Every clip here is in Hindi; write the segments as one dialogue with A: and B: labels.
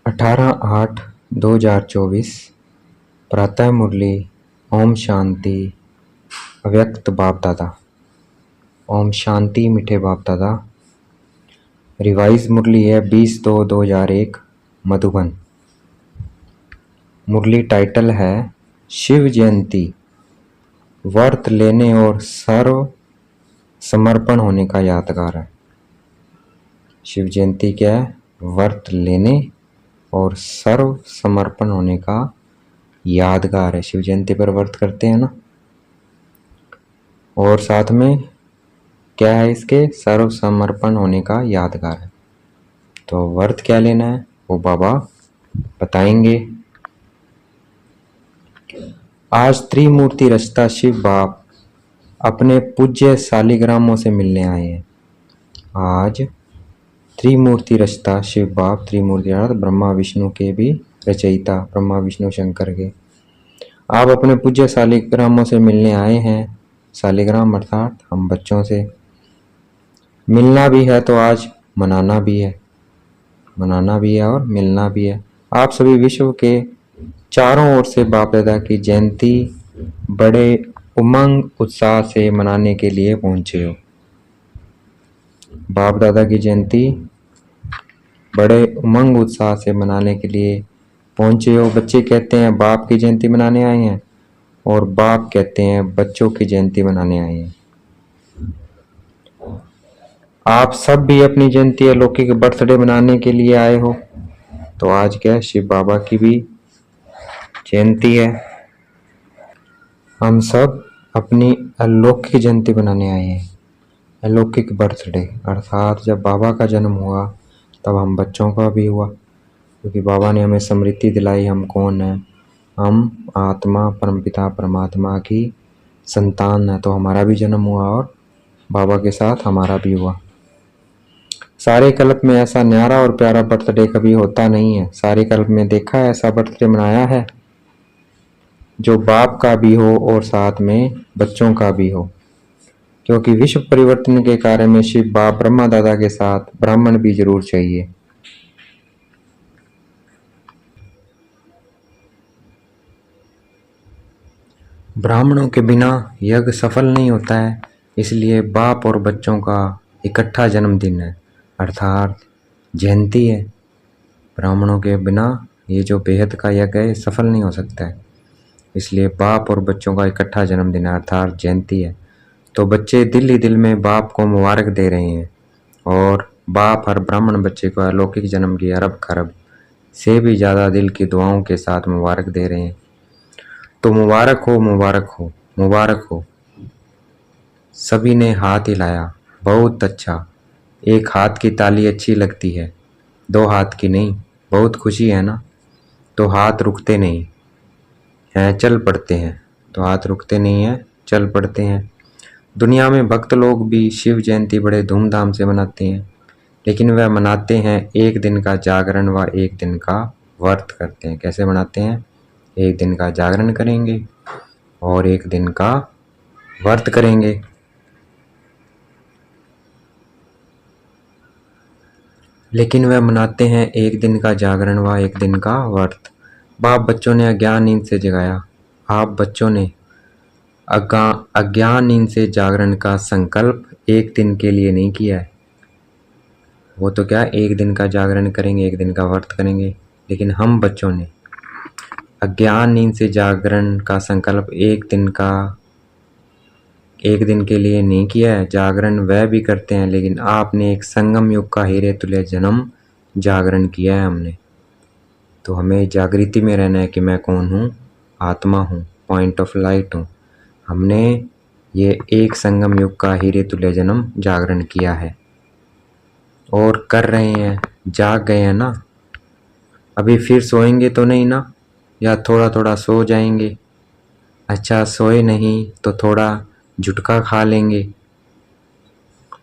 A: 18/8/2024 प्रातः मुरली। ओम शांति। अव्यक्त बाप दादा। ओम शांति मीठे बाप दादा। रिवाइज मुरली है 20/2/2001 मधुबन। मुरली टाइटल है शिव जयंती, व्रत लेने और सर्व समर्पण होने का यादगार है। शिव जयंती क्या है? व्रत लेने और सर्व समर्पण होने का यादगार है। शिव जयंती पर व्रत करते हैं ना, और साथ में क्या है इसके? सर्व समर्पण होने का यादगार है। तो व्रत क्या लेना है वो बाबा बताएंगे। आज त्रिमूर्ति रचता शिव बाप अपने पूज्य शालिग्रामों से मिलने आए हैं। आज त्रिमूर्ति रचता शिव बाप, त्रिमूर्ति अर्थात ब्रह्मा विष्णु के भी रचयिता, ब्रह्मा विष्णु शंकर के, आप अपने पूज्य शालिग्रामों से मिलने आए हैं। शालिग्राम अर्थात हम बच्चों से मिलना भी है, तो आज मनाना भी है, मनाना भी है और मिलना भी है। आप सभी विश्व के चारों ओर से बाप दादा की जयंती बड़े उमंग उत्साह से मनाने के लिए पहुंचे हो। बाप दादा की जयंती बड़े उमंग उत्साह से मनाने के लिए पहुंचे हो। बच्चे कहते हैं बाप की जयंती मनाने आए हैं, और बाप कहते हैं बच्चों की जयंती मनाने आए हैं। आप सब भी अपनी जयंती अलौकिक बर्थडे मनाने के लिए आए हो। तो आज क्या है? शिव बाबा की भी जयंती है। हम सब अपनी अलौकिक जयंती मनाने आए हैं। अलौकिक बर्थडे अर्थात जब बाबा का जन्म हुआ तब हम बच्चों का भी हुआ, क्योंकि बाबा ने हमें स्मृति दिलाई हम कौन है। हम आत्मा परमपिता परमात्मा की संतान है। तो हमारा भी जन्म हुआ और बाबा के साथ हमारा भी हुआ। सारे कल्प में ऐसा न्यारा और प्यारा बर्थडे कभी होता नहीं है। सारे कल्प में देखा है ऐसा बर्थडे मनाया है जो बाप का भी हो और साथ में बच्चों का भी हो, क्योंकि विश्व परिवर्तन के कार्य में शिव बाप ब्रह्मा दादा के साथ ब्राह्मण भी जरूर चाहिए। ब्राह्मणों के बिना यज्ञ सफल नहीं होता है, इसलिए बाप और बच्चों का इकट्ठा जन्मदिन है अर्थात जयंती है। ब्राह्मणों के बिना ये जो बेहद का यज्ञ है सफल नहीं हो सकता है, इसलिए बाप और बच्चों का इकट्ठा जन्मदिन है अर्थात जयंती है। तो बच्चे दिल ही दिल में बाप को मुबारक दे रहे हैं, और बाप हर ब्राह्मण बच्चे को अलौकिक जन्म की अरब खरब से भी ज़्यादा दिल की दुआओं के साथ मुबारक दे रहे हैं। तो मुबारक हो, मुबारक हो, मुबारक हो। सभी ने हाथ हिलाया, बहुत अच्छा। एक हाथ की ताली अच्छी लगती है, दो हाथ की नहीं। बहुत खुशी है ना, तो हाथ रुकते नहीं हैं, चल पड़ते हैं। तो हाथ रुकते नहीं हैं, चल पड़ते हैं। दुनिया में भक्त लोग भी शिव जयंती बड़े धूमधाम से मनाते हैं, लेकिन वह मनाते हैं एक दिन का जागरण व एक दिन का व्रत करते हैं। कैसे मनाते हैं? एक दिन का जागरण करेंगे और एक दिन का व्रत करेंगे। लेकिन वह मनाते हैं एक दिन का जागरण व एक दिन का व्रत। बाप बच्चों ने अज्ञान नींद से जगाया। आप बच्चों ने अज्ञान नींद से जागरण का संकल्प एक दिन के लिए नहीं किया है। वो तो क्या, एक दिन का जागरण करेंगे, एक दिन का व्रत करेंगे। लेकिन हम बच्चों ने अज्ञान नींद से जागरण का संकल्प एक दिन के लिए नहीं किया है। जागरण वह भी करते हैं, लेकिन आपने एक संगम युग का हीरे तुल्य जन्म जागरण किया है हमने। तो हमें जागृति में रहना है कि मैं कौन हूँ, आत्मा हूँ, पॉइंट ऑफ लाइट हूँ। हमने ये एक संगम युग का हीरे तुल्य जन्म जागरण किया है और कर रहे हैं। जाग गए हैं ना, अभी फिर सोएंगे तो नहीं ना, या थोड़ा थोड़ा सो जाएंगे? अच्छा, सोए नहीं तो थोड़ा झुटका खा लेंगे।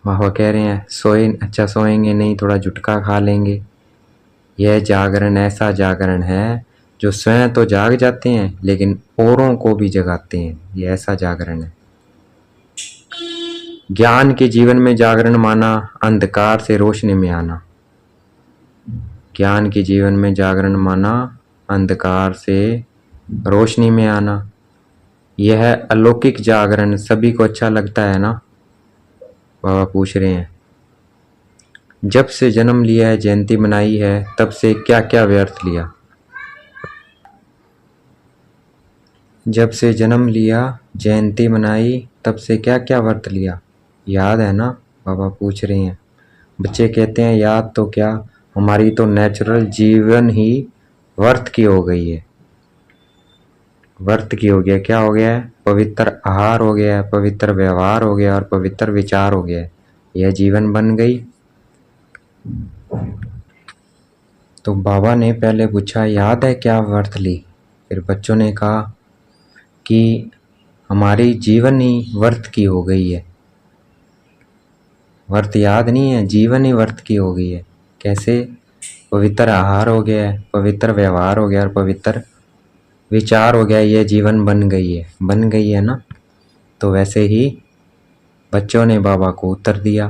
A: वह कह रहे हैं सोए, अच्छा सोएंगे नहीं, थोड़ा झुटका खा लेंगे। यह जागरण ऐसा जागरण है जो स्वयं तो जाग जाते हैं लेकिन औरों को भी जगाते हैं। यह ऐसा जागरण है। ज्ञान के जीवन में जागरण माना, अंधकार से रोशनी में आना। ज्ञान के जीवन में जागरण माना, अंधकार से रोशनी में आना। यह अलौकिक जागरण सभी को अच्छा लगता है ना? बाबा पूछ रहे हैं। जब से जन्म लिया है, जयंती मनाई है, तब से क्या क्या व्यर्थ लिया? जब से जन्म लिया, जयंती मनाई, तब से क्या क्या व्रत लिया? याद है ना? बाबा पूछ रहे हैं। बच्चे कहते हैं याद तो क्या, हमारी तो नेचुरल जीवन ही व्रत की हो गई है। व्रत की हो गया, क्या हो गया है? पवित्र आहार हो गया है, पवित्र व्यवहार हो गया और पवित्र विचार हो गया है। यह जीवन बन गई। तो बाबा ने पहले पूछा याद है क्या व्रत ली? फिर बच्चों ने कहा कि हमारी जीवन ही व्रत की हो गई है। व्रत याद नहीं है, जीवन ही व्रत की हो गई है। कैसे? पवित्र आहार हो गया है, पवित्र व्यवहार हो गया और पवित्र विचार हो गया। ये जीवन बन गई है ना? तो वैसे ही बच्चों ने बाबा को उत्तर दिया,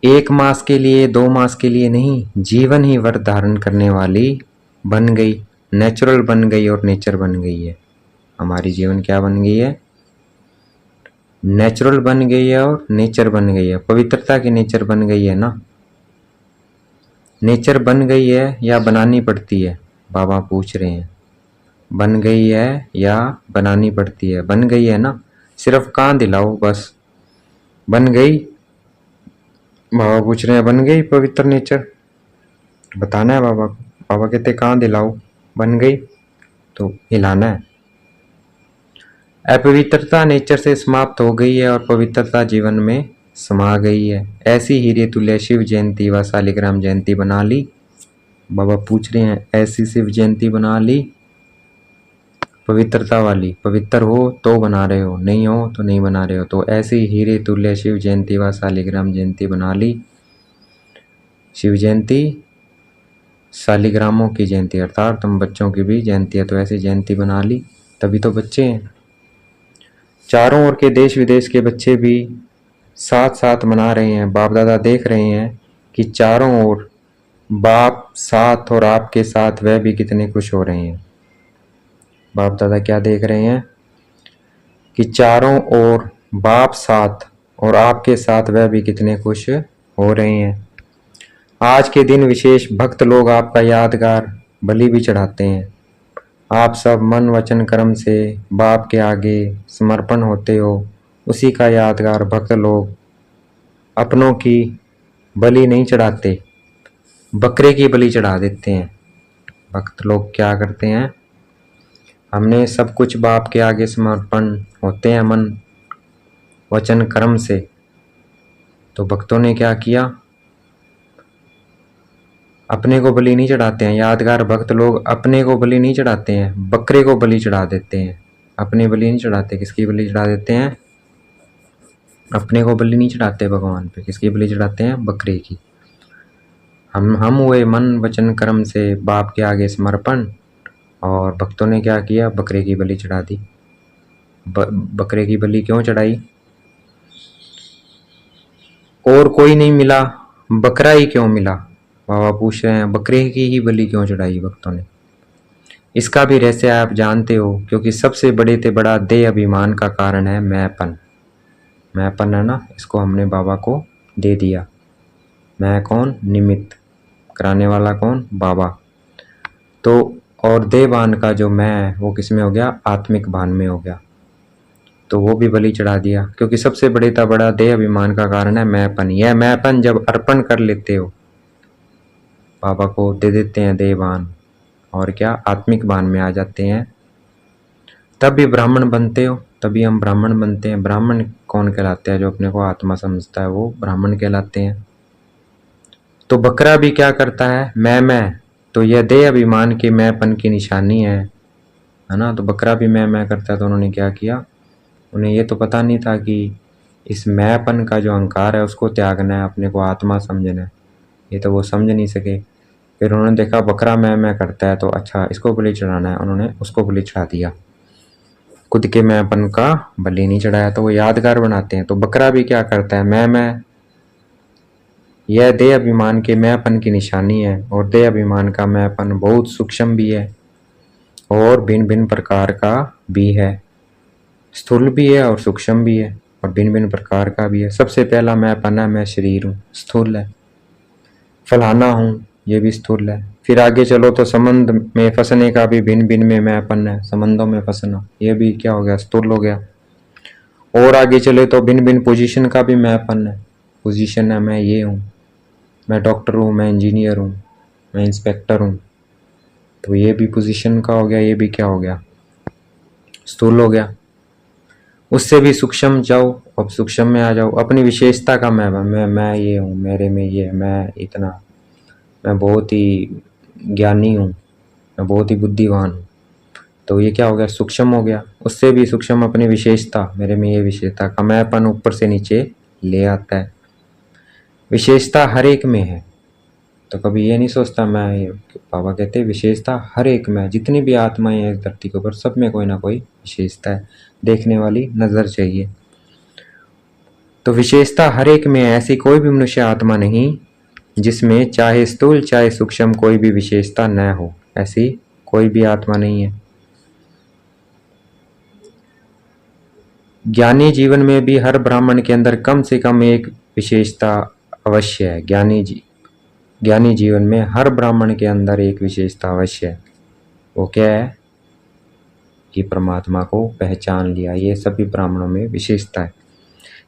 A: 1 मास के लिए 2 मास के लिए नहीं, जीवन ही व्रत धारण करने वाली बन गई, नेचुरल बन गई और नेचर बन गई है। हमारी जीवन क्या बन गई है? नेचुरल बन गई है और नेचर बन गई है। पवित्रता की नेचर बन गई है ना? नेचर बन गई है या बनानी पड़ती है? बाबा पूछ रहे हैं। बन गई है या बनानी पड़ती है? बन गई है ना? सिर्फ कहाँ दिलाओ बस, बन गई। बाबा पूछ रहे हैं बन गई पवित्र नेचर, बताना है बाबा को। बाबा कहते कहाँ दिलाओ, बन गई तो हिलाना है। अपवित्रता नेचर से समाप्त हो गई है और पवित्रता जीवन में समा गई है। ऐसी हीरे तुल्य शिव जयंती व शालिग्राम जयंती बना ली। बाबा पूछ रहे हैं ऐसी शिव जयंती बना ली पवित्रता वाली, पवित्र हो तो बना रहे हो, नहीं हो तो नहीं बना रहे हो। तो ऐसी हीरे तुल्य शिव जयंती व शालिग्राम जयंती बना ली। शिव जयंती शालिग्रामों की जयंती अर्थात तुम बच्चों की भी जयंती है, तो ऐसी जयंती बना ली, तभी तो बच्चे हैं। चारों ओर के देश विदेश के बच्चे भी साथ साथ मना रहे हैं। बाप दादा देख रहे हैं कि चारों ओर बाप साथ और आपके साथ वह भी कितने खुश हो रहे हैं। बाप दादा क्या देख रहे हैं कि चारों ओर बाप साथ और आपके साथ वह भी कितने खुश हो रहे हैं। आज के दिन विशेष भक्त लोग आपका यादगार बलि भी चढ़ाते हैं। आप सब मन वचन कर्म से बाप के आगे समर्पण होते हो। उसी का यादगार भक्त लोग अपनों की बलि नहीं चढ़ाते, बकरे की बलि चढ़ा देते हैं। भक्त लोग क्या करते हैं, हमने सब कुछ बाप के आगे समर्पण होते हैं मन वचन कर्म से। तो भक्तों ने क्या किया, अपने को बलि नहीं चढ़ाते हैं। यादगार भक्त लोग अपने को बलि नहीं चढ़ाते हैं, बकरे को बलि चढ़ा देते हैं। अपने बलि नहीं चढ़ाते, किसकी बलि चढ़ा देते हैं? अपने को बलि नहीं चढ़ाते भगवान पे, किसकी बलि चढ़ाते हैं? बकरे की। हम हुए मन वचन कर्म से बाप के आगे समर्पण, और भक्तों ने क्या किया, बकरे की बलि चढ़ा दी। बकरे की बलि क्यों चढ़ाई? और कोई नहीं मिला, बकरा ही क्यों मिला? बाबा पूछ रहे हैं बकरे की ही बलि क्यों चढ़ाई भक्तों ने? इसका भी रहस्य आप जानते हो, क्योंकि सबसे बड़े से बड़ा देह अभिमान का कारण है मैंपन। मैंपन है ना, इसको हमने बाबा को दे दिया। मैं कौन? निमित्त। कराने वाला कौन? बाबा। तो और देहभान का जो मैं है वो किस में हो गया? आत्मिक भान में हो गया। तो वो भी बलि चढ़ा दिया, क्योंकि सबसे बड़े का बड़ा देह अभिमान का कारण है मैंपन। यह मैंपन जब अर्पण कर लेते हो, बाबा को दे देते हैं देहभान, और क्या आत्मिक भान में आ जाते हैं, तब भी ब्राह्मण बनते हो। तभी हम ब्राह्मण बनते हैं। ब्राह्मण कौन कहलाते हैं? जो अपने को आत्मा समझता है वो ब्राह्मण कहलाते हैं। तो बकरा भी क्या करता है? मैं। तो यह देह अभिमान के मैंपन की निशानी है ना? तो बकरा भी मैं करता है। तो उन्होंने क्या किया, उन्हें ये तो पता नहीं था कि इस मैंपन का जो अहंकार है उसको त्यागना है, अपने को आत्मा समझना है। ये तो वो समझ नहीं सके। फिर उन्होंने देखा बकरा मैं करता है, तो अच्छा इसको बलि चढ़ाना है, उन्होंने उसको बलि चढ़ा दिया। खुद के मैंपन का बलि नहीं चढ़ाया। तो वो यादगार बनाते हैं। तो बकरा भी क्या करता है? मैं यह देह अभिमान के मैंपन की निशानी है और देह अभिमान का मैंपन बहुत सूक्ष्म भी है और भिन्न भिन्न प्रकार का भी है। स्थूल भी है और सूक्ष्म भी है और भिन्न भिन्न प्रकार का भी है। सबसे पहला मैंपन है, मैं शरीर हूँ, स्थूल है। फलाना हूँ, ये भी स्थूल है। फिर आगे चलो तो संबंध में फंसने का भी भिन्न भिन्न में मैंपन है, संबंधों में फंसना, ये भी क्या हो गया, स्थूल हो गया। और आगे चले तो भिन्न भिन्न पोजीशन का भी मैंपन है। पोजीशन है, मैं ये हूँ, मैं डॉक्टर हूँ, मैं इंजीनियर हूँ, मैं इंस्पेक्टर हूँ, तो ये भी पोजीशन का हो गया, ये भी क्या हो गया, स्थूल हो गया। उससे भी सूक्ष्म जाओ, अब सूक्ष्म में आ जाओ, अपनी विशेषता का मैं ये हूँ, मेरे में ये, मैं इतना, मैं बहुत ही ज्ञानी हूँ, मैं बहुत ही बुद्धिमान हूँ, तो ये क्या हो गया, सूक्ष्म हो गया। उससे भी सूक्ष्म अपनी विशेषता, मेरे में ये विशेषता का मैंपन ऊपर से नीचे ले आता है। विशेषता हर एक में है, तो कभी ये नहीं सोचता मैं, बाबा कहते हैं विशेषता हर एक में, जितनी भी आत्माएं हैं इस धरती के ऊपर, सब में कोई ना कोई विशेषता है, देखने वाली नजर चाहिए। तो विशेषता हर एक में है, ऐसी कोई भी मनुष्य आत्मा नहीं जिसमें चाहे स्थूल चाहे सूक्ष्म कोई भी विशेषता न हो, ऐसी कोई भी आत्मा नहीं है। ज्ञानी जीवन में भी हर ब्राह्मण के अंदर कम से कम एक विशेषता अवश्य है। ज्ञानी जीवन में हर ब्राह्मण के अंदर एक विशेषता अवश्य है। वो क्या है कि परमात्मा को पहचान लिया, ये सभी ब्राह्मणों में विशेषता है,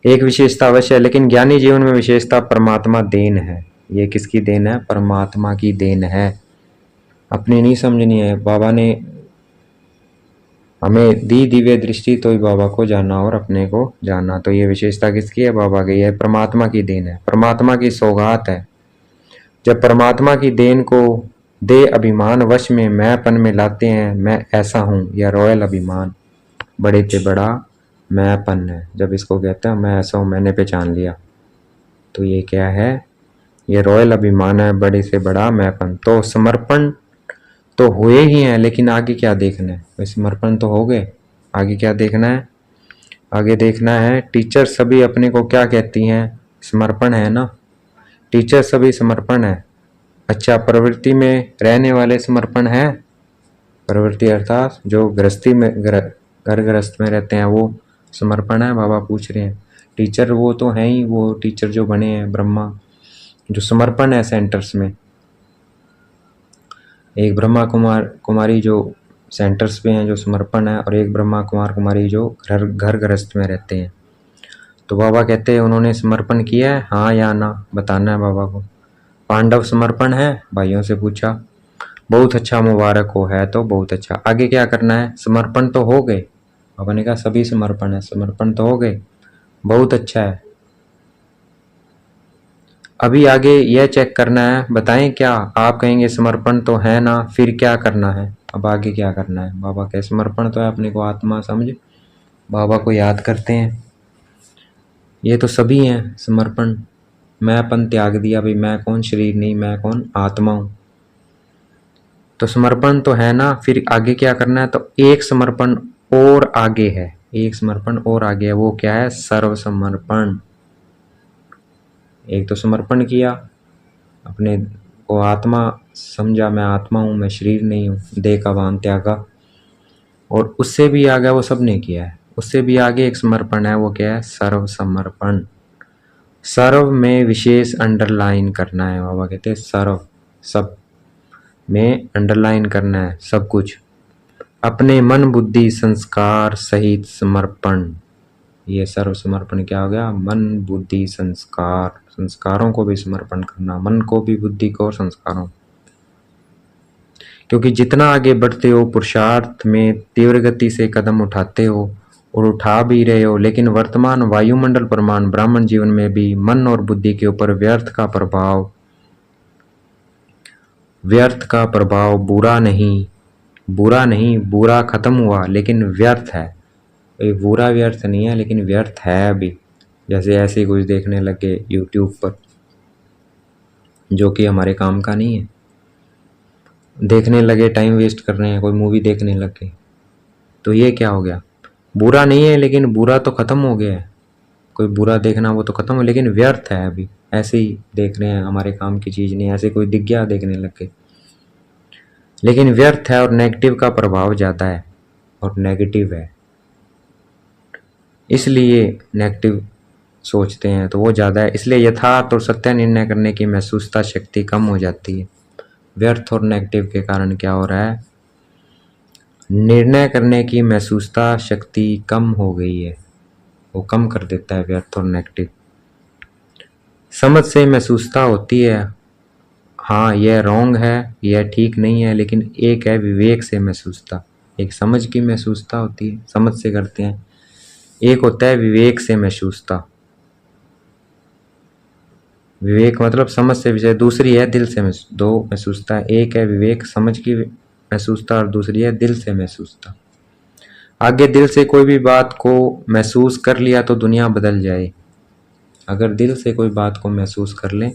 A: एक विशेषता अवश्य है। लेकिन ज्ञानी जीवन में विशेषता परमात्मा देन है। ये किसकी देन है, परमात्मा की देन है, अपनी नहीं समझनी है। बाबा ने हमें दी दिव्य दृष्टि तो ही बाबा को जाना और अपने को जाना, तो ये विशेषता किसकी है, बाबा की है, परमात्मा की देन है, परमात्मा की सौगात है। जब परमात्मा की देन को दे अभिमान वश में मैंपन में लाते हैं, मैं ऐसा हूँ, या रॉयल अभिमान, बड़े से बड़ा मैंपन है। जब इसको कहते हैं मैं ऐसा हूँ, मैंने पहचान लिया, तो ये क्या है, ये रॉयल अभिमान है, बड़े से बड़ा मैंपन। तो समर्पण तो हुए ही हैं, लेकिन आगे क्या देखना है, वैसे समर्पण तो हो गए, आगे क्या देखना है, आगे देखना है टीचर सभी अपने को क्या कहती हैं, समर्पण है ना, टीचर सभी समर्पण है। अच्छा, प्रवृत्ति में रहने वाले समर्पण है, प्रवृत्ति अर्थात जो गृहस्थी में घर गृहस्थ में रहते हैं वो समर्पण है, बाबा पूछ रहे हैं। टीचर वो तो हैं ही, वो टीचर जो बने हैं ब्रह्मा, जो समर्पण है सेंटर्स में, एक ब्रह्मा कुमारी जो सेंटर्स पे हैं जो समर्पण है, और एक ब्रह्मा कुमारी जो घर गृहस्थ में रहते हैं। तो बाबा कहते हैं उन्होंने समर्पण किया है, हाँ या ना बताना है बाबा को। पांडव समर्पण है, भाइयों से पूछा, बहुत अच्छा, मुबारक हो, है तो बहुत अच्छा। आगे क्या करना है, समर्पण तो हो गए, बाबा ने कहा सभी समर्पण है, समर्पण तो हो गए, बहुत अच्छा है। अभी आगे यह चेक करना है, बताएं क्या, आप कहेंगे समर्पण तो है ना, फिर क्या करना है, अब आगे क्या करना है। बाबा कहे समर्पण तो है, अपने को आत्मा समझ, बाबा को याद करते हैं, ये तो सभी हैं समर्पण, मैं अपन त्याग दिया, भाई मैं कौन, शरीर नहीं, मैं कौन, आत्मा हूं, तो समर्पण तो है ना। फिर आगे क्या करना है, तो एक समर्पण और आगे है, एक समर्पण और आगे है, वो क्या है, सर्व समर्पण। एक तो समर्पण किया, अपने को आत्मा समझा, मैं आत्मा हूं, मैं शरीर नहीं हूं, देह का भान त्यागा, और उससे भी आगे वो सब ने किया है, उससे भी आगे एक समर्पण है, वो क्या है, सर्व समर्पण। सर्व में विशेष अंडरलाइन करना है, बाबा कहते हैं सर्व, सब में अंडरलाइन करना है, सब कुछ अपने मन बुद्धि संस्कार सहित समर्पण। ये सर्व समर्पण क्या हो गया, मन बुद्धि संस्कार, संस्कारों को भी समर्पण करना, मन को भी, बुद्धि को और संस्कारों। क्योंकि जितना आगे बढ़ते हो पुरुषार्थ में तीव्र गति से कदम उठाते हो और उठा भी रहे हो, लेकिन वर्तमान वायुमंडल प्रमाण ब्राह्मण जीवन में भी मन और बुद्धि के ऊपर व्यर्थ का प्रभाव बुरा नहीं, बुरा खत्म हुआ, लेकिन व्यर्थ है, बुरा व्यर्थ नहीं है, लेकिन व्यर्थ है अभी। जैसे ऐसे ही कुछ देखने लगे यूट्यूब पर जो कि हमारे काम का नहीं है, देखने लगे, टाइम वेस्ट कर रहे हैं, कोई मूवी देखने लगे, तो ये क्या हो गया, बुरा नहीं है, लेकिन बुरा तो खत्म हो गया है, कोई बुरा देखना वो तो खत्म हो, लेकिन व्यर्थ है अभी, ऐसे ही देख रहे हैं, हमारे काम की चीज़ नहीं, ऐसे कोई दिख गया देखने लग गए। लेकिन व्यर्थ है और नेगेटिव का प्रभाव ज़्यादा है और नेगेटिव है, इसलिए नेगेटिव सोचते हैं तो वो ज़्यादा है, इसलिए यथार्थ और सत्य निर्णय करने की महसूसता शक्ति कम हो जाती है। व्यर्थ और नेगेटिव के कारण क्या हो रहा है, निर्णय करने की महसूसता शक्ति कम हो गई है, वो कम कर देता है व्यर्थ और नेगेटिव। समझ से महसूसता होती है, हाँ यह रॉन्ग है, यह ठीक नहीं है, लेकिन एक है विवेक से महसूसता। एक समझ की महसूसता होती है, समझ से करते हैं, एक होता है विवेक से महसूसता। विवेक मतलब समझ से विषय, दूसरी है दिल से दो महसूसता, एक है विवेक समझ की महसूसता और दूसरी है दिल से महसूसता। आगे दिल से कोई भी बात को महसूस कर लिया तो दुनिया बदल जाए। अगर दिल से कोई बात को महसूस कर लें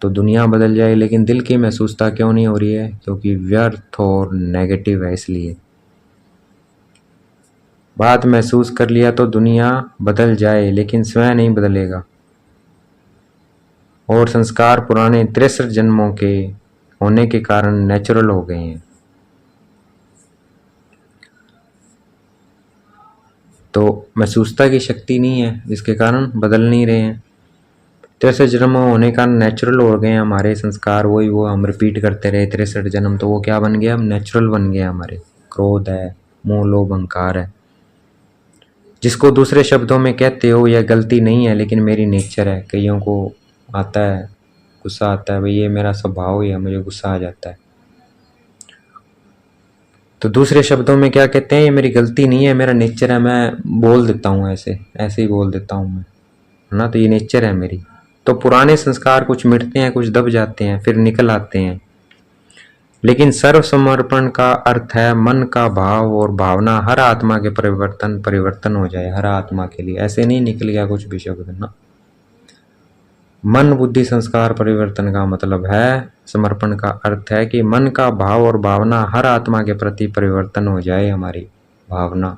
A: तो दुनिया बदल जाए, लेकिन दिल की महसूसता क्यों नहीं हो रही है, क्योंकि व्यर्थ और नेगेटिव है। इसलिए बात महसूस कर लिया तो दुनिया बदल जाए, लेकिन स्वयं नहीं बदलेगा। और संस्कार पुराने 63 जन्मों के होने के कारण नेचुरल हो गए हैं, तो महसूसता की शक्ति नहीं है, जिसके कारण बदल नहीं रहे हैं। 63 जन्म होने का नेचुरल हो गए हैं हमारे संस्कार, वही वो हम रिपीट करते रहे 63 जन्म, तो वो क्या बन गया, हम नेचुरल बन गया। हमारे क्रोध है, मोह लोभ अहंकार है, जिसको दूसरे शब्दों में कहते हो यह गलती नहीं है लेकिन मेरी नेचर है। कईयों को आता है, गुस्सा आता है, भाई ये मेरा स्वभाव ही है, मुझे गुस्सा आ जाता है। तो दूसरे शब्दों में क्या कहते हैं, ये मेरी गलती नहीं है, मेरा नेचर है, मैं बोल देता हूँ, ऐसे ऐसे ही बोल देता हूँ मैं, है ना, तो ये नेचर है मेरी। तो पुराने संस्कार कुछ मिटते हैं, कुछ दब जाते हैं, फिर निकल आते हैं। लेकिन सर्व समर्पण का अर्थ है मन का भाव और भावना हर आत्मा के परिवर्तन हो जाए, हर आत्मा के लिए। ऐसे नहीं निकल गया कुछ भी शब्द ना। मन बुद्धि संस्कार परिवर्तन का मतलब है, समर्पण का अर्थ है कि मन का भाव और भावना हर आत्मा के प्रति परिवर्तन हो जाए। हमारी भावना,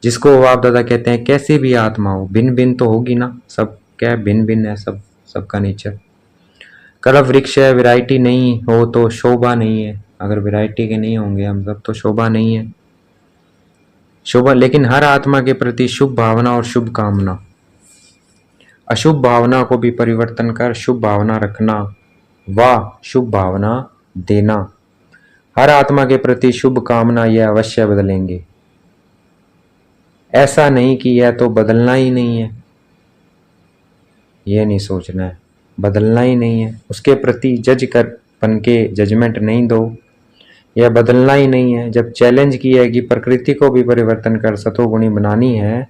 A: जिसको बाप दादा कहते हैं कैसी भी आत्मा हो, भिन्न भिन्न तो होगी ना, सब क्या भिन्न भिन्न है, सब सबका नेचर। कलप वृक्ष है, वैरायटी नहीं हो तो शोभा नहीं है। अगर वैरायटी के नहीं होंगे हम सब तो शोभा नहीं है। शोभा, लेकिन हर आत्मा के प्रति शुभ भावना और शुभ कामना। अशुभ भावना को भी परिवर्तन कर शुभ भावना रखना व शुभ भावना देना। हर आत्मा के प्रति शुभ कामना यह अवश्य बदलेंगे। ऐसा नहीं कि यह तो बदलना ही नहीं है, यह नहीं सोचना है, बदलना ही नहीं है। उसके प्रति जज कर बन के जजमेंट नहीं दो, यह बदलना ही नहीं है। जब चैलेंज किया है कि प्रकृति को भी परिवर्तन कर सतोगुणी बनानी है,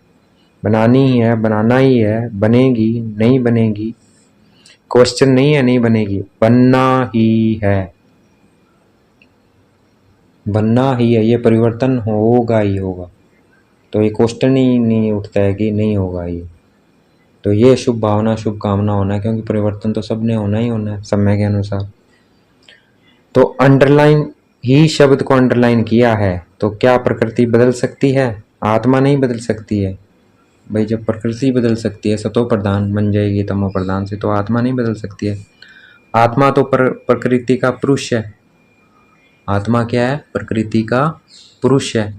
A: बनानी ही है, बनाना ही है, बनेगी नहीं बनेगी, क्वेश्चन नहीं है, नहीं बनेगी, बनना ही है, बनना ही है, ये परिवर्तन होगा ही होगा। तो ये क्वेश्चन ही नहीं उठता है कि नहीं होगा ये। तो ये शुभ भावना शुभ कामना होना है, क्योंकि परिवर्तन तो सबने होना ही होना है समय के अनुसार। तो अंडरलाइन ही शब्द को अंडरलाइन किया है, तो क्या प्रकृति बदल सकती है? आत्मा नहीं बदल सकती है भाई। जब प्रकृति बदल सकती है, सतो प्रधान बन जाएगी तमो प्रधान से, तो आत्मा नहीं बदल सकती है। आत्मा तो प्रकृति का पुरुष है। आत्मा क्या है? प्रकृति का पुरुष है।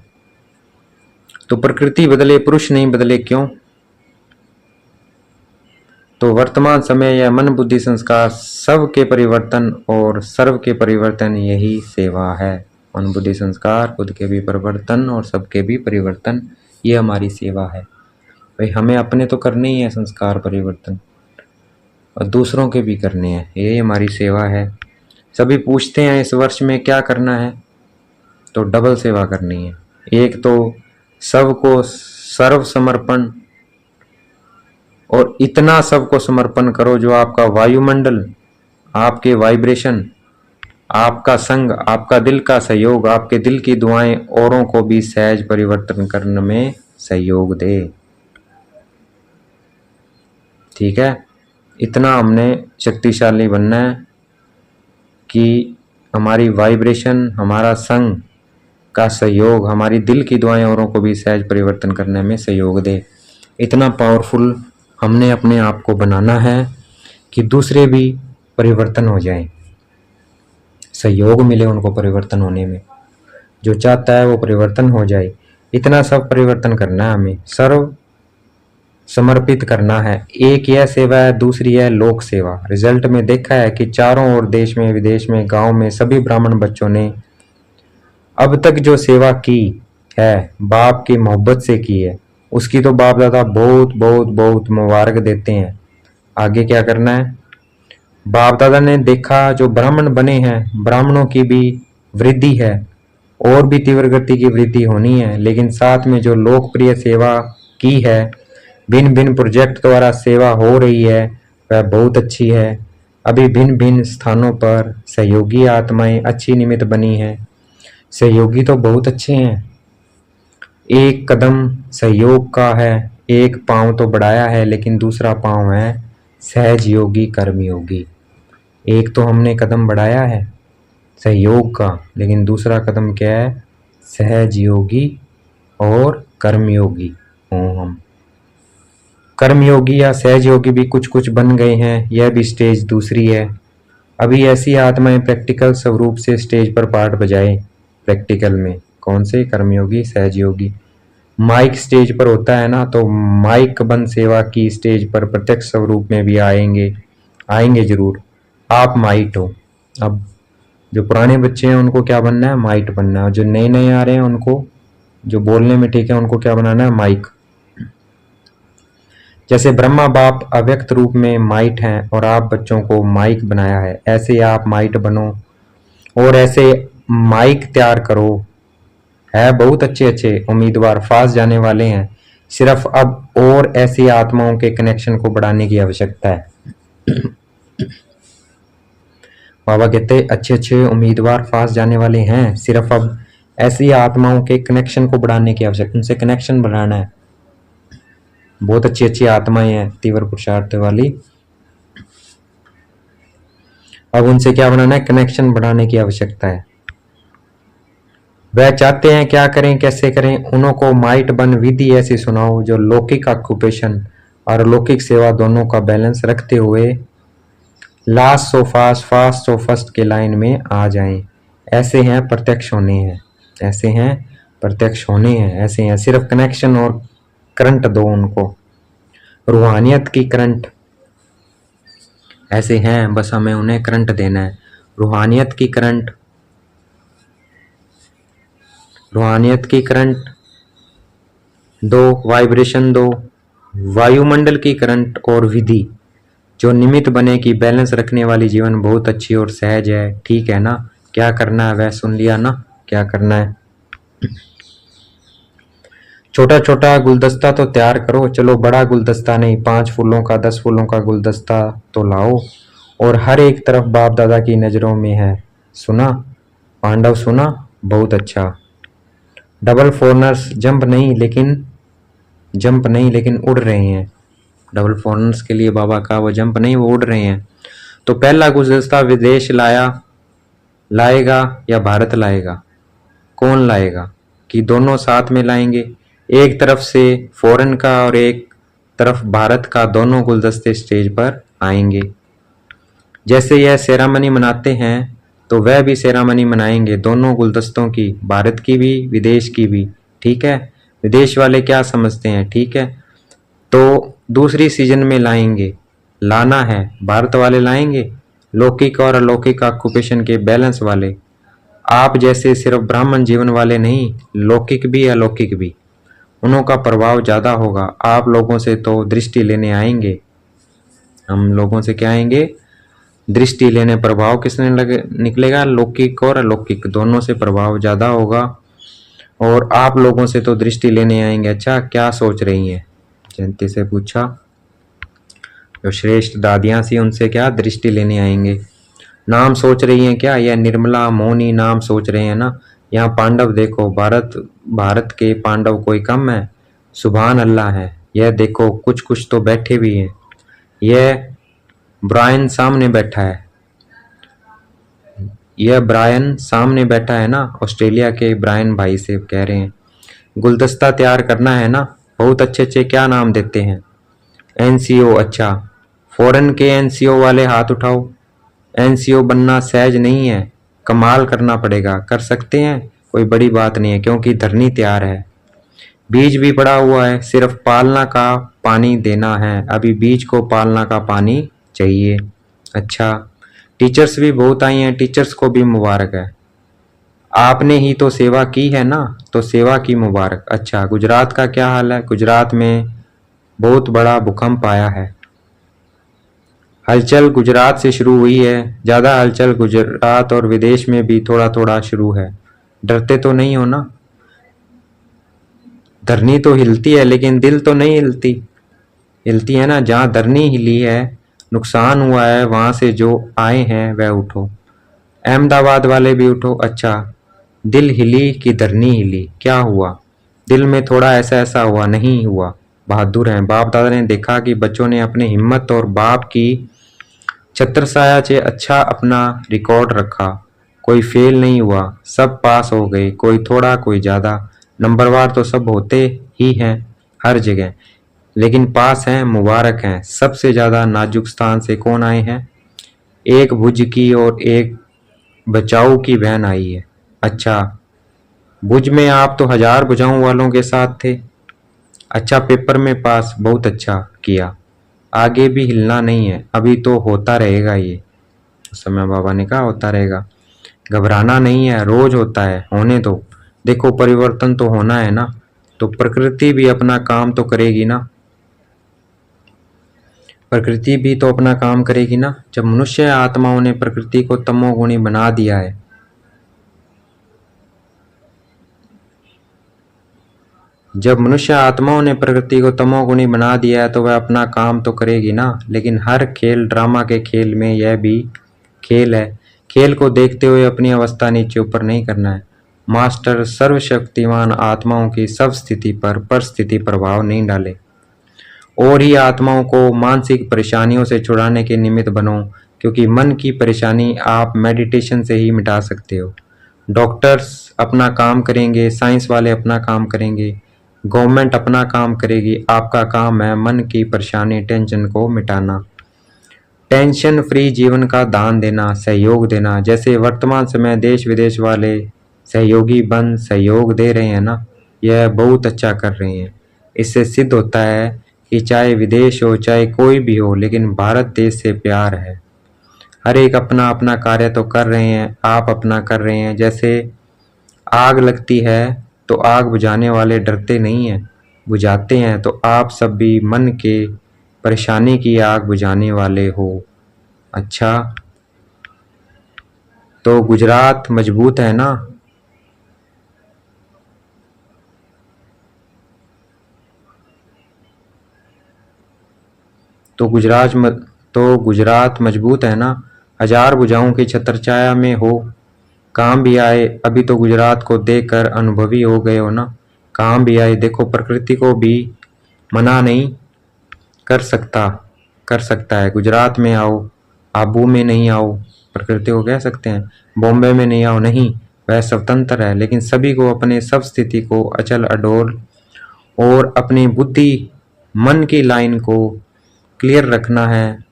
A: तो प्रकृति बदले पुरुष नहीं बदले, क्यों? तो वर्तमान समय यह मन बुद्धि संस्कार सब के परिवर्तन और सर्व के परिवर्तन यही सेवा है। मन बुद्धि संस्कार, खुद के भी परिवर्तन और सबके भी परिवर्तन, ये हमारी सेवा है। भाई हमें अपने तो करने ही है संस्कार परिवर्तन, और दूसरों के भी करने हैं, यही हमारी सेवा है। सभी पूछते हैं इस वर्ष में क्या करना है, तो डबल सेवा करनी है। एक तो सबको सर्व समर्पण, और इतना सबको समर्पण करो जो आपका वायुमंडल, आपके वाइब्रेशन, आपका संग, आपका दिल का सहयोग, आपके दिल की दुआएं औरों को भी सहज परिवर्तन करने में सहयोग दे। ठीक है, इतना हमने शक्तिशाली बनना है कि हमारी वाइब्रेशन, हमारा संग का सहयोग, हमारी दिल की दुआएं औरों को भी सहज परिवर्तन करने में सहयोग दे। इतना पावरफुल हमने अपने आप को बनाना है कि दूसरे भी परिवर्तन हो जाएं, सहयोग मिले उनको परिवर्तन होने में, जो चाहता है वो परिवर्तन हो जाए। इतना सब परिवर्तन करना है हमें, सर्व समर्पित करना है। एक यह सेवा है, दूसरी है लोक सेवा। रिजल्ट में देखा है कि चारों ओर, देश में, विदेश में, गांव में, सभी ब्राह्मण बच्चों ने अब तक जो सेवा की है, बाप की मोहब्बत से की है, उसकी तो बाप दादा बहुत बहुत बहुत मुबारक देते हैं। आगे क्या करना है? बाप दादा ने देखा जो ब्राह्मण बने हैं, ब्राह्मणों की भी वृद्धि है, और भी तीव्र गति की वृद्धि होनी है, लेकिन साथ में जो लोकप्रिय सेवा की है, भिन्न भिन्न प्रोजेक्ट द्वारा सेवा हो रही है, वह बहुत अच्छी है। अभी भिन्न भिन्न स्थानों पर सहयोगी आत्माएं अच्छी निमित्त बनी है। सहयोगी तो बहुत अच्छे हैं। एक कदम सहयोग का है, एक पांव तो बढ़ाया है, लेकिन दूसरा पांव है सहज योगी कर्मयोगी। एक तो हमने कदम बढ़ाया है सहयोग का, लेकिन दूसरा कदम क्या है? सहज योगी और कर्मयोगी हूँ हम। कर्मयोगी या सहज योगी भी कुछ कुछ बन गए हैं, यह भी स्टेज दूसरी है। अभी ऐसी आत्माएं प्रैक्टिकल स्वरूप से स्टेज पर पार्ट बजाए। प्रैक्टिकल में कौन से? कर्मयोगी, सहज योगी। माइक स्टेज पर होता है ना, तो माइक बन सेवा की स्टेज पर प्रत्यक्ष स्वरूप में भी आएंगे जरूर। आप माइट हो। अब जो पुराने बच्चे हैं उनको क्या बनना है? माइट बनना है। और जो नए नए आ रहे हैं उनको, जो बोलने में ठीक है, उनको क्या बनाना है? माइक। जैसे ब्रह्मा बाप अव्यक्त रूप में माइट हैं और आप बच्चों को माइक बनाया है, ऐसे आप माइट बनो और ऐसे माइक तैयार करो। है बहुत अच्छे अच्छे उम्मीदवार फास्ट जाने वाले हैं, सिर्फ अब और ऐसी आत्माओं के कनेक्शन को बढ़ाने की आवश्यकता है। बाबा कहते अच्छे अच्छे उम्मीदवार फास्ट जाने वाले हैं, सिर्फ अब ऐसी आत्माओं के कनेक्शन को बढ़ाने की आवश्यकता, उनसे कनेक्शन बढ़ाना है। बहुत अच्छी अच्छी आत्माएं हैं तीव्र पुरुषार्थ वाली, अब उनसे क्या बनाना है? कनेक्शन बढ़ाने की आवश्यकता है। वह चाहते हैं क्या करें, कैसे करें? उनको माइट बन विधि ऐसी सुनाओ जो लौकिक ऑक्यूपेशन और अलौकिक सेवा दोनों का बैलेंस रखते हुए last so fast, fast so first के लाइन में आ जाएं। ऐसे हैं प्रत्यक्ष होने हैं, ऐसे हैं प्रत्यक्ष होने हैं, ऐसे हैं। सिर्फ कनेक्शन और करंट दो उनको, रूहानियत की करंट। ऐसे हैं, बस हमें उन्हें करंट देना है, रूहानियत की करंट। रूहानियत की करंट दो, वाइब्रेशन दो, वायुमंडल की करंट और विधि जो निमित्त बने कि बैलेंस रखने वाली जीवन बहुत अच्छी और सहज है। ठीक है ना? क्या करना है वह सुन लिया ना, क्या करना है? छोटा छोटा गुलदस्ता तो तैयार करो, चलो बड़ा गुलदस्ता नहीं, 5 फूलों का 10 फूलों का गुलदस्ता तो लाओ, और हर एक तरफ बाप दादा की नज़रों में है। सुना पांडव? सुना? बहुत अच्छा। डबल फॉरनर्स जंप नहीं लेकिन उड़ रहे हैं। डबल फॉरनर्स के लिए बाबा का वो जंप नहीं, वो उड़ रहे हैं। तो पहला गुलदस्ता विदेश लाएगा या भारत लाएगा? कौन लाएगा? कि दोनों साथ में लाएंगे? एक तरफ से फॉरेन का और एक तरफ भारत का, दोनों गुलदस्ते स्टेज पर आएंगे। जैसे यह सेरामनी मनाते हैं तो वह भी सेरामनी मनाएंगे, दोनों गुलदस्तों की, भारत की भी विदेश की भी। ठीक है? विदेश वाले क्या समझते हैं? ठीक है, तो दूसरी सीजन में लाएंगे, लाना है। भारत वाले लाएंगे लौकिक और अलौकिक ऑक्यूपेशन के बैलेंस वाले। आप जैसे सिर्फ ब्राह्मण जीवन वाले नहीं, लौकिक भी अलौकिक भी, उन्हों का प्रभाव ज़्यादा होगा। आप लोगों से तो दृष्टि लेने आएंगे, हम लोगों से क्या आएंगे? दृष्टि लेने। प्रभाव किसने निकलेगा? लौकिक और अलौकिक दोनों से प्रभाव ज़्यादा होगा, और आप लोगों से तो दृष्टि लेने आएंगे। अच्छा, क्या सोच रही हैं? जयंती से पूछा। जो श्रेष्ठ दादियाँ सी, उनसे क्या दृष्टि लेने आएंगे? नाम सोच रही हैं क्या? यह निर्मला मोनी नाम सोच रहे हैं ना? यहाँ पांडव देखो, भारत के पांडव कोई कम है? सुभान अल्लाह है। यह देखो कुछ कुछ तो बैठे भी हैं। यह ब्रायन सामने बैठा है, यह ब्रायन सामने बैठा है ना, ऑस्ट्रेलिया के ब्रायन भाई से कह रहे हैं गुलदस्ता तैयार करना है ना। बहुत अच्छे अच्छे क्या नाम देते हैं? NCO अच्छा, फॉरेन के एनसीओ वाले हाथ उठाओ। एनसीओ बनना सहज नहीं है, कमाल करना पड़ेगा। कर सकते हैं, कोई बड़ी बात नहीं है क्योंकि धरनी तैयार है। बीज भी पड़ा हुआ है, सिर्फ पालना का पानी देना है। अभी बीज को पालना का पानी चाहिए। अच्छा, टीचर्स भी बहुत आई हैं, टीचर्स को भी मुबारक है। आपने ही तो सेवा की है ना, तो सेवा की मुबारक। अच्छा, गुजरात का क्या हाल है? गुजरात में बहुत बड़ा भूकंप आया है। हलचल गुजरात से शुरू हुई है, ज़्यादा हलचल गुजरात और विदेश में भी थोड़ा थोड़ा शुरू है। डरते तो नहीं हो ना? धरनी तो हिलती है लेकिन दिल तो नहीं हिलती। हिलती है ना, जहाँ धरनी हिली है, नुकसान हुआ है, वहां से जो आए हैं वह उठो। अहमदाबाद वाले भी उठो। अच्छा, दिल हिली कि धरनी हिली, क्या हुआ? दिल में थोड़ा ऐसा ऐसा हुआ, नहीं हुआ। बहादुर हैं। बाप दादा ने देखा कि बच्चों ने अपने हिम्मत और बाप की छत्रछाया से अच्छा अपना रिकॉर्ड रखा। कोई फेल नहीं हुआ, सब पास हो गए, कोई थोड़ा कोई ज़्यादा। नंबरवार तो सब होते ही हैं हर जगह, लेकिन पास हैं, मुबारक हैं। सबसे ज़्यादा नाजुक स्थान से कौन आए हैं? एक भुज की और एक बचाऊ की बहन आई है। अच्छा, भुज में आप तो 1000 बुझाऊ वालों के साथ थे। अच्छा, पेपर में पास, बहुत अच्छा किया। आगे भी हिलना नहीं है, अभी तो होता रहेगा ये। उस समय बाबा ने कहा होता रहेगा, घबराना नहीं है, रोज होता है, होने दो। देखो परिवर्तन तो होना है ना, तो प्रकृति भी अपना काम तो करेगी ना। प्रकृति भी तो अपना काम करेगी ना। जब मनुष्य आत्माओं ने प्रकृति को तमोगुणी बना दिया है, जब मनुष्य आत्माओं ने प्रकृति को तमोगुणी बना दिया है तो वह अपना काम तो करेगी ना। लेकिन हर खेल ड्रामा के खेल में यह भी खेल है। खेल को देखते हुए अपनी अवस्था नीचे ऊपर नहीं करना है। मास्टर सर्वशक्तिमान आत्माओं की सब स्थिति पर परिस्थिति प्रभाव नहीं डाले और ही आत्माओं को मानसिक परेशानियों से छुड़ाने के निमित्त बनो, क्योंकि मन की परेशानी आप मेडिटेशन से ही मिटा सकते हो। डॉक्टर्स अपना काम करेंगे, साइंस वाले अपना काम करेंगे, गवर्नमेंट अपना काम करेगी। आपका काम है मन की परेशानी, टेंशन को मिटाना, टेंशन फ्री जीवन का दान देना, सहयोग देना। जैसे वर्तमान समय देश विदेश वाले सहयोगी बन सहयोग दे रहे हैं ना, यह बहुत अच्छा कर रहे हैं। इससे सिद्ध होता है कि चाहे विदेश हो चाहे कोई भी हो, लेकिन भारत देश से प्यार है। हर एक अपना अपना कार्य तो कर रहे हैं, आप अपना कर रहे हैं। जैसे आग लगती है तो आग बुझाने वाले डरते नहीं हैं, बुझाते हैं। तो आप सब भी मन के परेशानी की आग बुझाने वाले हो। अच्छा, तो गुजरात मजबूत है ना? तो गुजरात मजबूत है ना? 1000 भुजाओं की छत्रछाया में हो, काम भी आए। अभी तो गुजरात को देखकर अनुभवी हो गए हो ना, काम भी आए। देखो प्रकृति को भी मना नहीं कर सकता, कर सकता है। गुजरात में आओ, आबू में नहीं आओ, प्रकृति को कह सकते हैं। बॉम्बे में नहीं आओ, नहीं, वह स्वतंत्र है। लेकिन सभी को अपने सब स्थिति को अचल अडोल और अपनी बुद्धि मन की लाइन को क्लियर रखना है।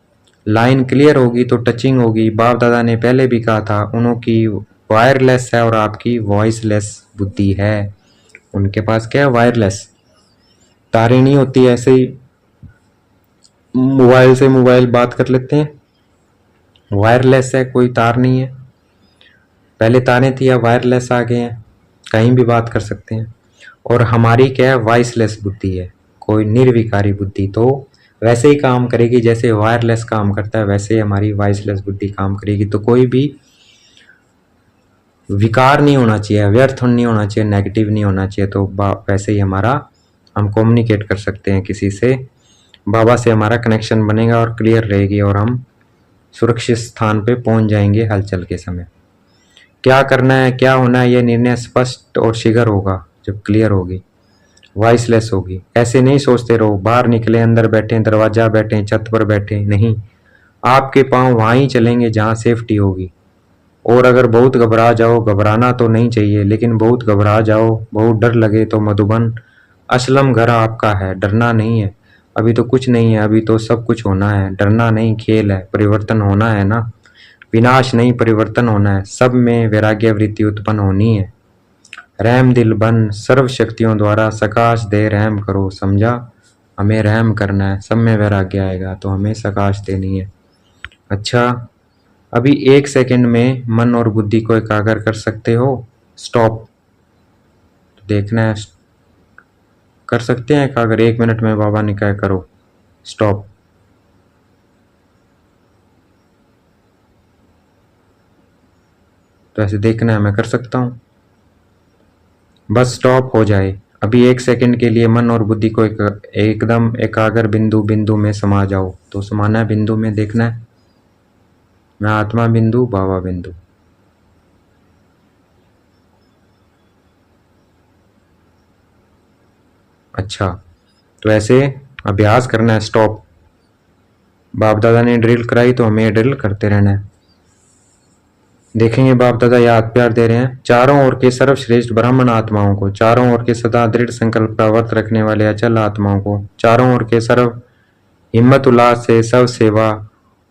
A: लाइन क्लियर होगी तो टचिंग होगी। बाप दादा ने पहले भी कहा था, उनकी वायरलेस है और आपकी वॉइसलेस बुद्धि है। उनके पास क्या है? वायरलेस, तारें नहीं होती ऐसे ही मोबाइल से मोबाइल बात कर लेते हैं, वायरलेस है, कोई तार नहीं है। पहले तारें थी, अब वायरलेस आ गए हैं, कहीं भी बात कर सकते हैं। और हमारी क्या है? वॉइसलेस बुद्धि है, कोई निर्विकारी बुद्धि। तो वैसे ही काम करेगी जैसे वायरलेस काम करता है, वैसे ही हमारी वॉइसलेस बुद्धि काम करेगी। तो कोई भी विकार नहीं होना चाहिए, व्यर्थ नहीं होना चाहिए, नेगेटिव नहीं होना चाहिए। तो वैसे ही हमारा हम कम्युनिकेट कर सकते हैं किसी से, बाबा से हमारा कनेक्शन बनेगा और क्लियर रहेगी और हम सुरक्षित स्थान पे पहुंच जाएंगे हलचल के समय। क्या करना है, क्या होना है, यह निर्णय स्पष्ट और शीघ्र होगा जब क्लियर होगी, वॉइसलेस होगी। ऐसे नहीं सोचते रहो बाहर निकले, अंदर बैठे, दरवाजा बैठे, छत पर बैठे, नहीं। आपके पांव वहां ही चलेंगे जहां सेफ्टी होगी। और अगर बहुत घबरा जाओ, घबराना तो नहीं चाहिए, लेकिन बहुत घबरा जाओ, बहुत डर लगे, तो मधुबन असलम घर आपका है, डरना नहीं है। अभी तो कुछ नहीं है, अभी तो सब कुछ होना है। डरना नहीं, खेल है, परिवर्तन होना है ना। विनाश नहीं, परिवर्तन होना है। सब में वैराग्य वृत्ति उत्पन्न होनी है। रहम दिल बन सर्व शक्तियों द्वारा सकाश दे रहम करो, समझा। हमें रहम करना है, सब में वैराग्य आएगा तो हमें सकाश देनी है। अच्छा, अभी 1 सेकंड में मन और बुद्धि को एकाग्र कर सकते हो? स्टॉप। देखना है, कर सकते हैं एकाग्र? 1 मिनट में बाबा ने कहा करो स्टॉप। तो ऐसे देखना है, मैं कर सकता हूँ। बस स्टॉप हो जाए। अभी 1 सेकंड के लिए मन और बुद्धि को एकदम एकाग्र बिंदु बिंदु में समा जाओ। तो समाना है बिंदु में, देखना है। मैं आत्मा बिंदु, बाबा बिंदु। अच्छा, तो ऐसे अभ्यास करना है। स्टॉप। बाप दादा ने ड्रिल कराई तो हमें ड्रिल करते रहना है। देखेंगे बाप दादा याद प्यार दे रहे हैं। चारों ओर के सर्वश्रेष्ठ ब्राह्मण आत्माओं को, चारों ओर के सदा दृढ़ संकल्प का व्रत रखने वाले अचल आत्माओं को, चारों ओर के सर्व हिम्मत उल्लास से सब सेवा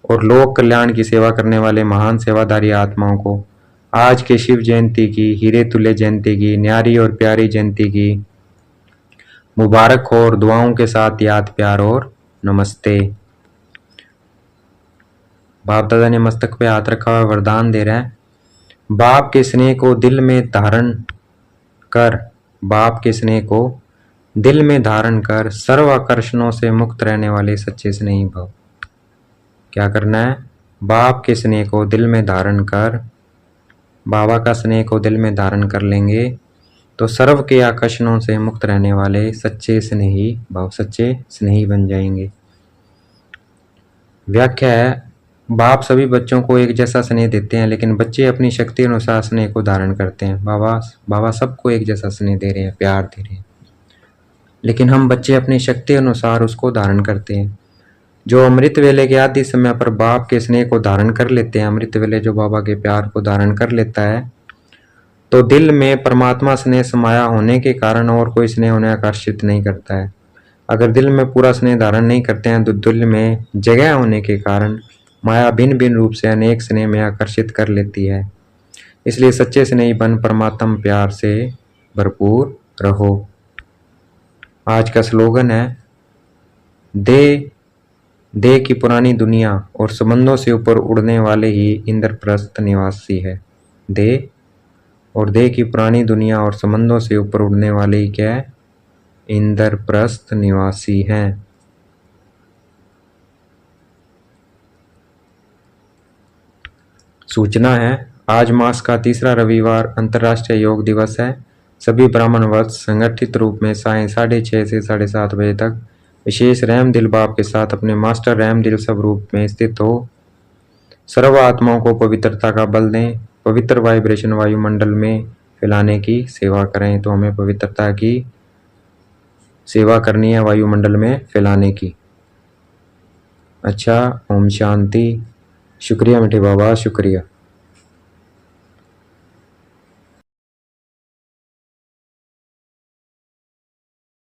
A: और लोक कल्याण की सेवा करने वाले महान सेवाधारी आत्माओं को आज के शिव जयंती की, हीरे तुल्य जयंती की, न्यारी और प्यारी जयंती की मुबारक हो और दुआओं के साथ याद प्यार और नमस्ते। बाप दादा ने मस्तक पे हाथ रखा हुआ वरदान दे रहा है। बाप के स्नेह को दिल में धारण कर, बाप के स्नेह को दिल में धारण कर सर्व आकर्षणों से मुक्त रहने वाले सच्चे स्नेही भव। क्या करना है? बाप के स्नेह को दिल में धारण कर, बाबा का स्नेह को दिल में धारण कर लेंगे तो सर्व के आकर्षणों से मुक्त रहने वाले सच्चे स्नेही भाव, सच्चे स्नेही बन जाएंगे। व्याख्या है, बाप सभी बच्चों को एक जैसा स्नेह देते हैं, लेकिन बच्चे अपनी शक्ति अनुसार स्नेह को धारण करते हैं। बाबा सबको एक जैसा स्नेह दे रहे हैं, प्यार दे रहे हैं, लेकिन हम बच्चे अपनी शक्ति अनुसार उसको धारण करते हैं। जो अमृत वेले के आदि समय पर बाप के स्नेह को धारण कर लेते हैं, अमृत वेले जो बाबा के प्यार को धारण कर लेता है, तो दिल में परमात्मा स्नेह समाया होने के कारण और कोई स्नेह उन्हें आकर्षित नहीं करता है। अगर दिल में पूरा स्नेह धारण नहीं करते हैं तो दिल में जगह होने के कारण माया भिन्न भिन्न रूप से अनेक स्नेह में आकर्षित कर लेती है। इसलिए सच्चे स्नेही बन परमात्म प्यार से भरपूर रहो। आज का स्लोगन है, दे की पुरानी दुनिया और संबंधों से ऊपर उड़ने वाले ही इंद्रप्रस्थ निवासी है। दे की पुरानी दुनिया और संबंधों से ऊपर उड़ने वाले ही क्या है? इंद्रप्रस्थ निवासी हैं। सूचना है, आज मास का तीसरा रविवार अंतर्राष्ट्रीय योग दिवस है। सभी ब्राह्मण वर्ष संगठित रूप में सायं 6:30 से 7:30 बजे तक विशेष रहम दिल बाप के साथ अपने मास्टर रहम दिल स्वरूप में स्थित हो सर्व आत्माओं को पवित्रता का बल दें, पवित्र वाइब्रेशन वायुमंडल में फैलाने की सेवा करें। तो हमें पवित्रता की सेवा करनी है, वायुमंडल में फैलाने की। अच्छा, ओम शांति। शुक्रिया मीठे बाबा, शुक्रिया।